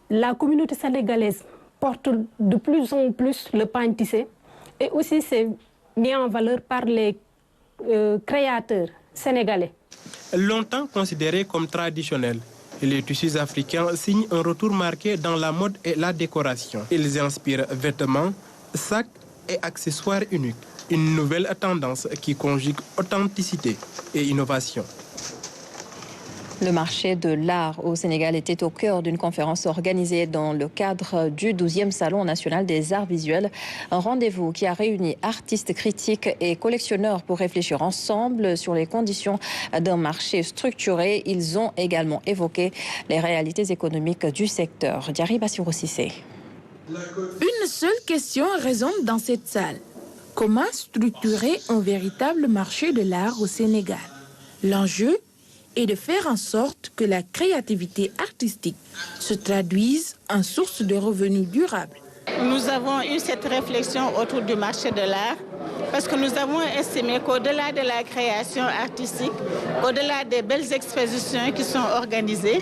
La communauté sénégalaise porte de plus en plus le pagne tissé. Et aussi, c'est mis en valeur par les créateurs sénégalais. Longtemps considérés comme traditionnels, les tissus africains signent un retour marqué dans la mode et la décoration. Ils inspirent vêtements, sacs et accessoires uniques. Une nouvelle tendance qui conjugue authenticité et innovation. Le marché de l'art au Sénégal était au cœur d'une conférence organisée dans le cadre du 12e Salon national des arts visuels. Un rendez-vous qui a réuni artistes, critiques et collectionneurs pour réfléchir ensemble sur les conditions d'un marché structuré. Ils ont également évoqué les réalités économiques du secteur. Diary Bassirou Cissé. Une seule question résonne dans cette salle. Comment structurer un véritable marché de l'art au Sénégal? L'enjeu est de faire en sorte que la créativité artistique se traduise en source de revenus durables. Nous avons eu cette réflexion autour du marché de l'art parce que nous avons estimé qu'au-delà de la création artistique, au-delà des belles expositions qui sont organisées,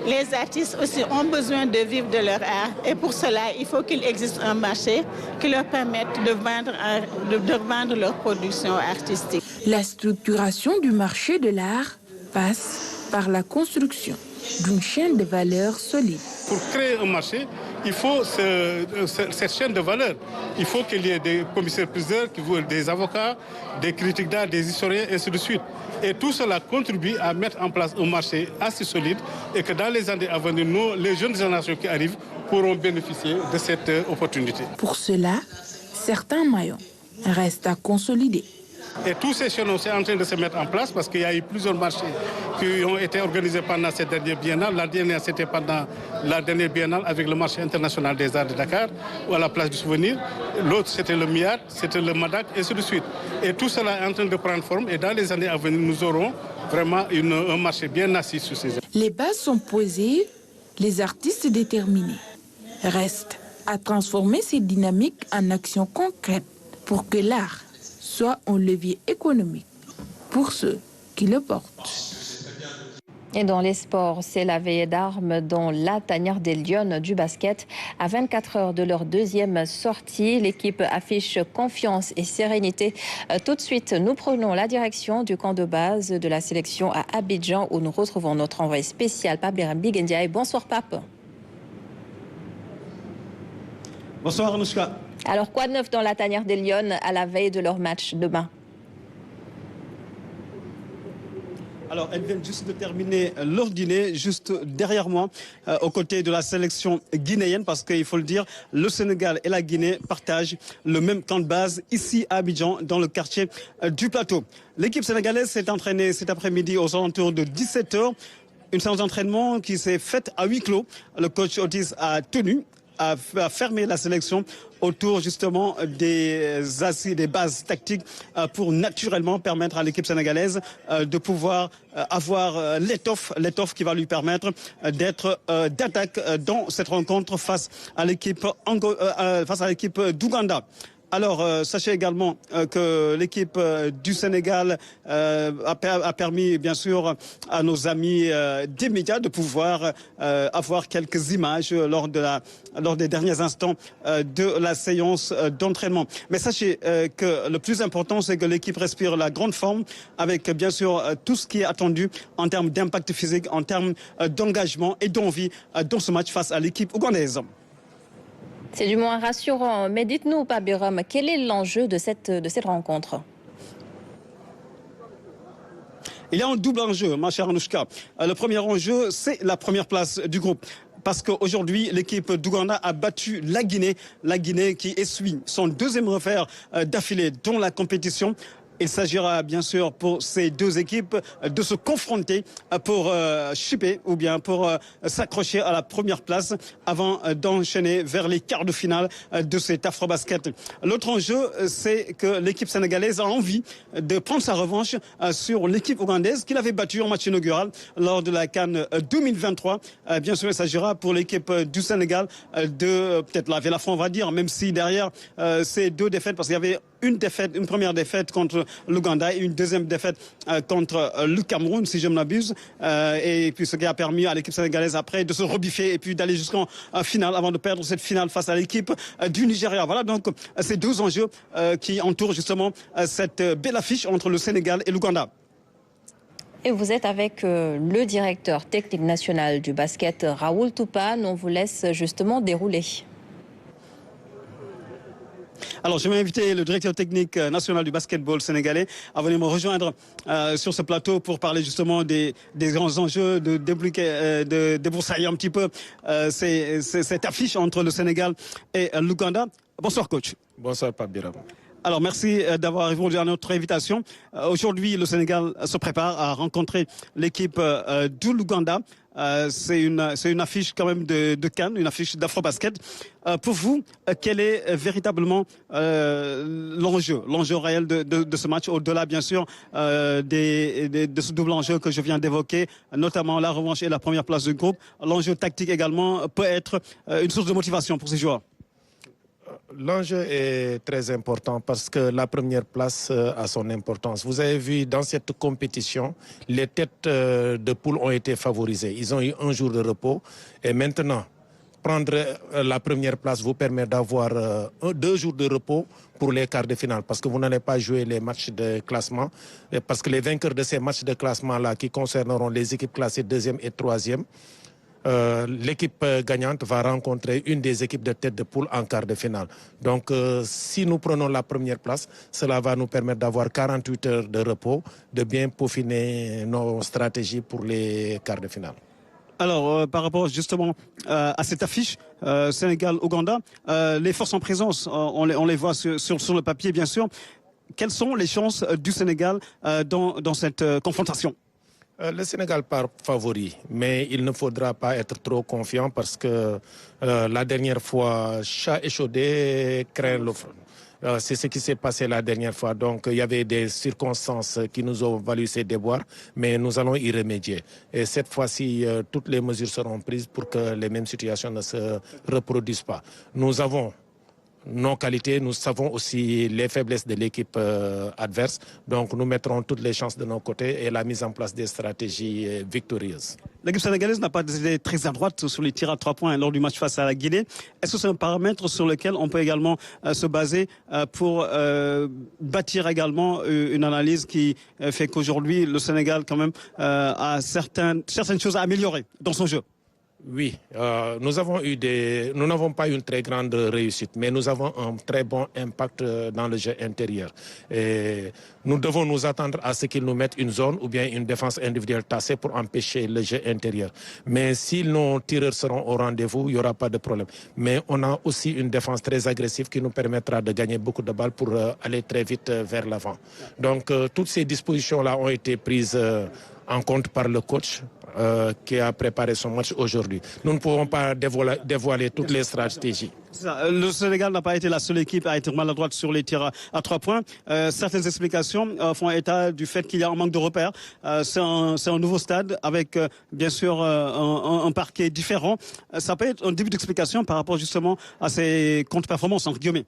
les artistes aussi ont besoin de vivre de leur art et pour cela, il faut qu'il existe un marché qui leur permette de vendre leur production artistique. La structuration du marché de l'art passe par la construction d'une chaîne de valeur solide. Pour créer un marché, il faut cette chaîne de valeur. Il faut qu'il y ait des commissaires-priseurs, des avocats, des critiques d'art, des historiens, et ainsi de suite. Et tout cela contribue à mettre en place un marché assez solide et que dans les années à venir, nous, les jeunes générations qui arrivent, pourront bénéficier de cette opportunité. Pour cela, certains maillons restent à consolider. Et tous ces chaînons sont en train de se mettre en place parce qu'il y a eu plusieurs marchés qui ont été organisés pendant cette dernière biennale. La dernière, c'était pendant la dernière biennale avec le marché international des arts de Dakar ou à la place du souvenir. L'autre, c'était le MIAD, c'était le MADAC, et ainsi de suite. Et tout cela est en train de prendre forme et dans les années à venir, nous aurons vraiment un marché bien assis sur ces ailes. Les bases sont posées, les artistes déterminés. Reste à transformer ces dynamiques en actions concrètes pour que l'art soit un levier économique pour ceux qui le portent. Et dans les sports, c'est la veillée d'armes dans la tanière des Lions du basket. À 24 heures de leur deuxième sortie, l'équipe affiche confiance et sérénité. Tout de suite, nous prenons la direction du camp de base de la sélection à Abidjan où nous retrouvons notre envoyé spécial, Pape Birame Ndiaye. Bonsoir Pape. Bonsoir Anouchka. Alors quoi de neuf dans la tanière des Lions à la veille de leur match demain? Alors, elles viennent juste de terminer leur dîner, juste derrière moi, aux côtés de la sélection guinéenne, parce qu'il faut le dire, le Sénégal et la Guinée partagent le même camp de base ici à Abidjan, dans le quartier du Plateau. L'équipe sénégalaise s'est entraînée cet après-midi aux alentours de 17 h. Une séance d'entraînement qui s'est faite à huis clos. Le coach Otis a tenu a fermé la sélection autour justement des assises, des bases tactiques pour naturellement permettre à l'équipe sénégalaise de pouvoir avoir l'étoffe qui va lui permettre d'être d'attaque dans cette rencontre face à l'équipe d'Ouganda. Alors, sachez également que l'équipe du Sénégal a permis, bien sûr, à nos amis des médias de pouvoir avoir quelques images lors des derniers instants de la séance d'entraînement. Mais sachez que le plus important, c'est que l'équipe respire la grande forme avec, bien sûr, tout ce qui est attendu en termes d'impact physique, en termes d'engagement et d'envie dans ce match face à l'équipe ougandaise. C'est du moins rassurant. Mais dites-nous, Pape Biram, quel est l'enjeu de cette rencontre? Il y a un double enjeu, ma chère Anouchka. Le premier enjeu, c'est la première place du groupe. Parce qu'aujourd'hui, l'équipe d'Ouganda a battu la Guinée qui essuie son deuxième revers d'affilée dans la compétition. Il s'agira bien sûr pour ces deux équipes de se confronter pour chipper ou bien pour s'accrocher à la première place avant d'enchaîner vers les quarts de finale de cet Afrobasket. L'autre enjeu, c'est que l'équipe sénégalaise a envie de prendre sa revanche sur l'équipe ougandaise qu'il avait battue en match inaugural lors de la CAN 2023. Bien sûr, il s'agira pour l'équipe du Sénégal de peut-être laver la front, on va dire, même si derrière ces deux défaites, parce qu'il y avait une première défaite contre l'Ouganda et une deuxième défaite contre le Cameroun, si je ne m'abuse. Et puis ce qui a permis à l'équipe sénégalaise après de se rebiffer et puis d'aller jusqu'en finale avant de perdre cette finale face à l'équipe du Nigeria. Voilà donc ces deux enjeux qui entourent justement cette belle affiche entre le Sénégal et l'Ouganda. Et vous êtes avec le directeur technique national du basket, Raoul Toupane. On vous laisse justement dérouler. Alors, je vais inviter le directeur technique national du basketball sénégalais à venir me rejoindre sur ce plateau pour parler justement des grands enjeux, de débroussailler un petit peu cette affiche entre le Sénégal et l'Ouganda. Bonsoir, coach. Bonsoir, Pape Biram. Alors, merci d'avoir répondu à notre invitation. Aujourd'hui, le Sénégal se prépare à rencontrer l'équipe de l'Ouganda. C'est une affiche quand même de CAN, une affiche d'Afrobasket. Pour vous, quel est véritablement l'enjeu réel de ce match, au-delà bien sûr de ce double enjeu que je viens d'évoquer, notamment la revanche et la première place du groupe. L'enjeu tactique également peut être une source de motivation pour ces joueurs. L'enjeu est très important parce que la première place a son importance. Vous avez vu dans cette compétition, les têtes de poule ont été favorisées. Ils ont eu un jour de repos et maintenant, prendre la première place vous permet d'avoir 2 jours de repos pour les quarts de finale parce que vous n'allez pas jouer les matchs de classement parce que les vainqueurs de ces matchs de classement-là qui concerneront les équipes classées 2e et 3e, l'équipe gagnante va rencontrer une des équipes de tête de poule en quart de finale. Donc, si nous prenons la première place, cela va nous permettre d'avoir 48 heures de repos, de bien peaufiner nos stratégies pour les quarts de finale. Alors, par rapport justement à cette affiche Sénégal-Ouganda, les forces en présence, on les voit sur le papier, bien sûr. Quelles sont les chances du Sénégal dans cette confrontation ? Le Sénégal part favori, mais il ne faudra pas être trop confiant parce que la dernière fois, chat échaudé craint le feu. C'est ce qui s'est passé la dernière fois. Donc, il y avait des circonstances qui nous ont valu ces déboires, mais nous allons y remédier. Et cette fois-ci, toutes les mesures seront prises pour que les mêmes situations ne se reproduisent pas. Nous avons nos qualités, nous savons aussi les faiblesses de l'équipe adverse. Donc nous mettrons toutes les chances de nos côtés et la mise en place des stratégies victorieuses. L'équipe sénégalaise n'a pas été très adroite sur les tirs à 3 points lors du match face à la Guinée. Est-ce que c'est un paramètre sur lequel on peut également se baser pour bâtir également une analyse qui fait qu'aujourd'hui le Sénégal quand même a certaines choses à améliorer dans son jeu? Oui, nous n'avons pas une très grande réussite, mais nous avons un très bon impact dans le jeu intérieur. Et nous devons nous attendre à ce qu'ils nous mettent une zone ou bien une défense individuelle tassée pour empêcher le jeu intérieur. Mais si nos tireurs seront au rendez-vous, il n'y aura pas de problème. Mais on a aussi une défense très agressive qui nous permettra de gagner beaucoup de balles pour aller très vite vers l'avant. Donc toutes ces dispositions-là ont été prises en compte par le coach qui a préparé son match aujourd'hui. Nous ne pouvons pas dévoiler toutes les stratégies. Le Sénégal n'a pas été la seule équipe à être maladroite sur les tirs à 3 points. Certaines explications font état du fait qu'il y a un manque de repères. C'est un nouveau stade avec bien sûr un parquet différent. Ça peut être un début d'explication par rapport justement à ces contre-performances entre guillemets.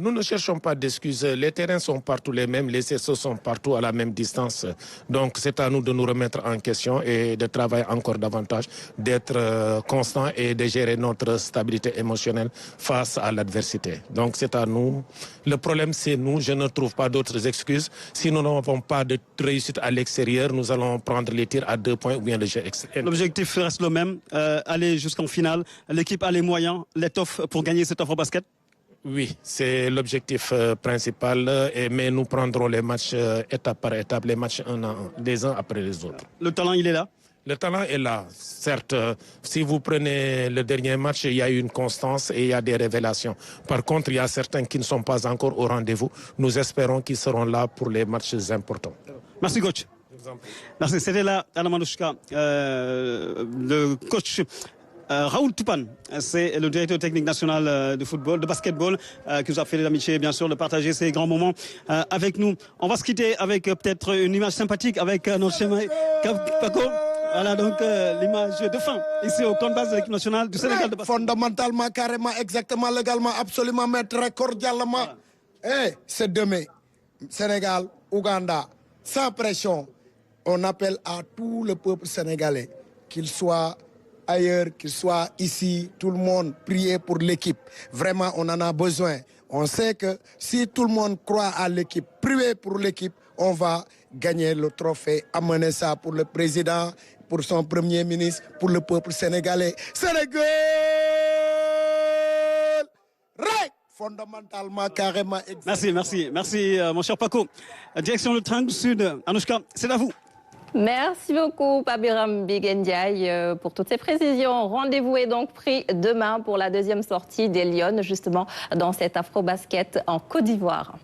Nous ne cherchons pas d'excuses. Les terrains sont partout les mêmes, les CSO sont partout à la même distance. Donc c'est à nous de nous remettre en question et de travailler encore davantage, d'être constant et de gérer notre stabilité émotionnelle face à l'adversité. Donc c'est à nous. Le problème c'est nous, je ne trouve pas d'autres excuses. Si nous n'avons pas de réussite à l'extérieur, nous allons prendre les tirs à 2 points ou bien le jeu extérieur. L'objectif reste le même, aller jusqu'en finale. L'équipe a les moyens, l'étoffe pour gagner cette offre basket. Oui, c'est l'objectif principal, mais nous prendrons les matchs étape par étape, les matchs les uns après les autres. Le talent, il est là? Le talent est là, certes. Si vous prenez le dernier match, il y a eu une constance et il y a des révélations. Par contre, il y a certains qui ne sont pas encore au rendez-vous. Nous espérons qu'ils seront là pour les matchs importants. Merci, coach. Merci. C'était là, Anna Manouchka, le coach. Raoul Toupane, c'est le directeur technique national de football, de basketball, qui nous a fait l'amitié, bien sûr, de partager ces grands moments avec nous. On va se quitter avec peut-être une image sympathique avec notre chemin Paco. Voilà donc l'image de fin ici au camp de base de l'équipe nationale du Sénégal de basket. Fondamentalement, carrément, exactement, légalement, absolument, mais très cordialement. C'est demain. Sénégal, Ouganda, sans pression. On appelle à tout le peuple sénégalais, qu'il soit ailleurs, qu'il soit ici, tout le monde prier pour l'équipe. Vraiment, on en a besoin. On sait que si tout le monde croit à l'équipe, prier pour l'équipe, on va gagner le trophée, amener ça pour le président, pour son premier ministre, pour le peuple sénégalais. Sénégal! Fondamentalement, carrément. Merci, mon cher Paco. Direction le Triangle Sud. Anouchka, c'est à vous. Merci beaucoup, Pabiram Bigendiaï, pour toutes ces précisions. Rendez-vous est donc pris demain pour la deuxième sortie des Lions, justement dans cet Afro-Basket en Côte d'Ivoire.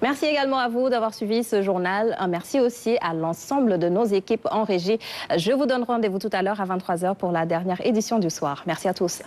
Merci également à vous d'avoir suivi ce journal. Un merci aussi à l'ensemble de nos équipes en régie. Je vous donne rendez-vous tout à l'heure à 23h pour la dernière édition du soir. Merci à tous.